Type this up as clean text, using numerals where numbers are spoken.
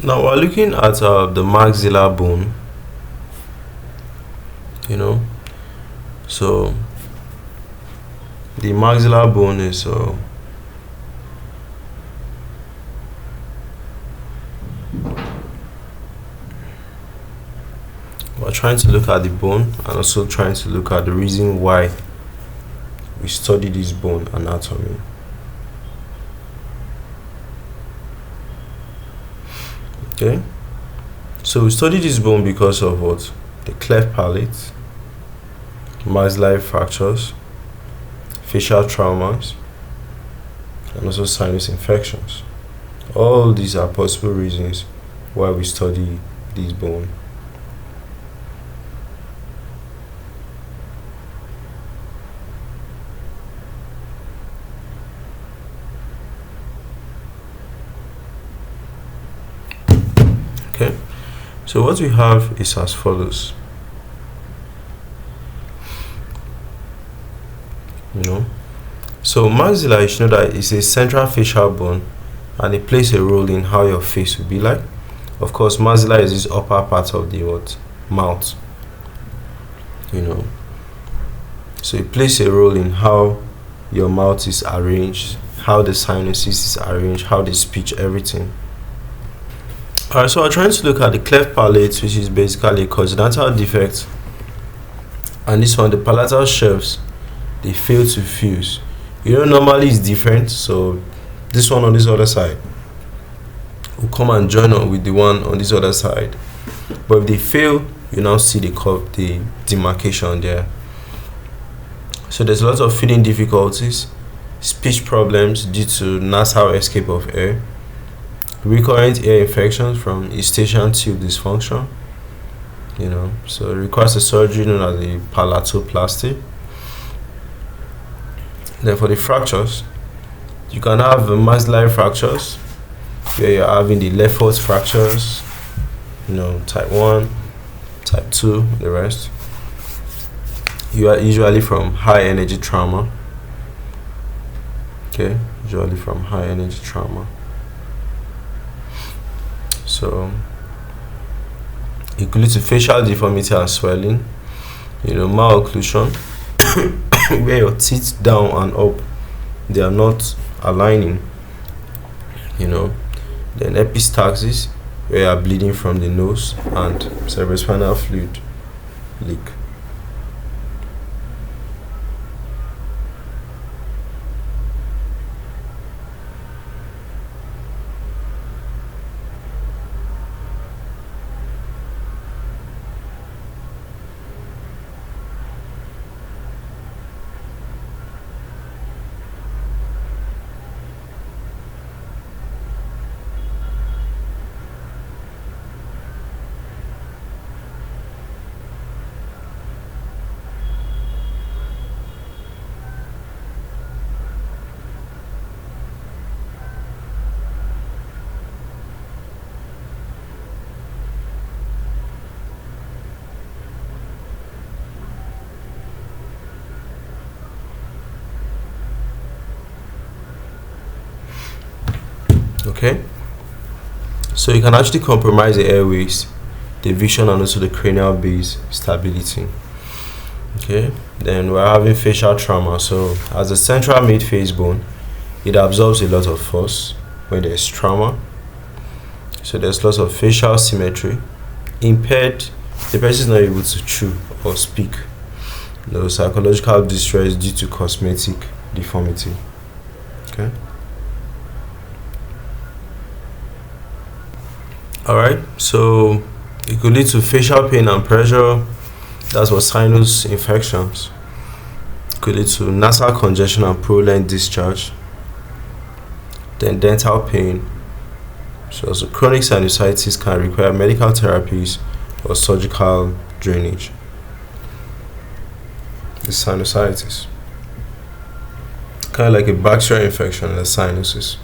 Now we're looking at the maxilla bone, so the maxilla bone is we're trying to look at the bone and also trying to look at the reason why we study this bone anatomy. Okay, so we study this bone because of what? The cleft palate, maxillary fractures, facial traumas, and also sinus infections. All these are possible reasons why we study this bone. Okay, so what we have is as follows. So maxilla, you should know that it's a central facial bone and it plays a role in how your face will be like. Of course, maxilla is this upper part of the mouth, so it plays a role in how your mouth is arranged, how the sinuses is arranged, how the speech, everything. Alright, so I'm trying to look at the cleft palate, which is basically a congenital defect, and this one, the palatal shelves, they fail to fuse. Normally it's different, so this one on this other side will come and join on with the one on this other side, but if they fail, you now see the curve, the demarcation there. So there's a lot of feeding difficulties, speech problems due to nasal escape of air, recurrent ear infections from eustachian tube dysfunction, so it requires a surgery known as the palatoplasty. Then for the fractures, you can have maxillary fractures where you're having the left foot fractures, type 1, type 2, the rest. You are usually from high energy trauma. Okay, usually from high energy trauma. So it could lead to facial deformity and swelling, malocclusion, where your teeth down and up, they are not aligning, then epistaxis, where you are bleeding from the nose, and cerebrospinal fluid leak. Okay, so you can actually compromise the airways, the vision, and also the cranial base stability. Okay, then we're having facial trauma. So as a central midface bone, it absorbs a lot of force when there's trauma. So there's lots of facial symmetry, impaired, the person is not able to chew or speak. Psychological distress due to cosmetic deformity. Okay. Alright, so it could lead to facial pain and pressure. That's what sinus infections. It could lead to nasal congestion and prolonged discharge. Then dental pain. So also chronic sinusitis can require medical therapies or surgical drainage. The sinusitis, kind of like a bacterial infection in the sinuses.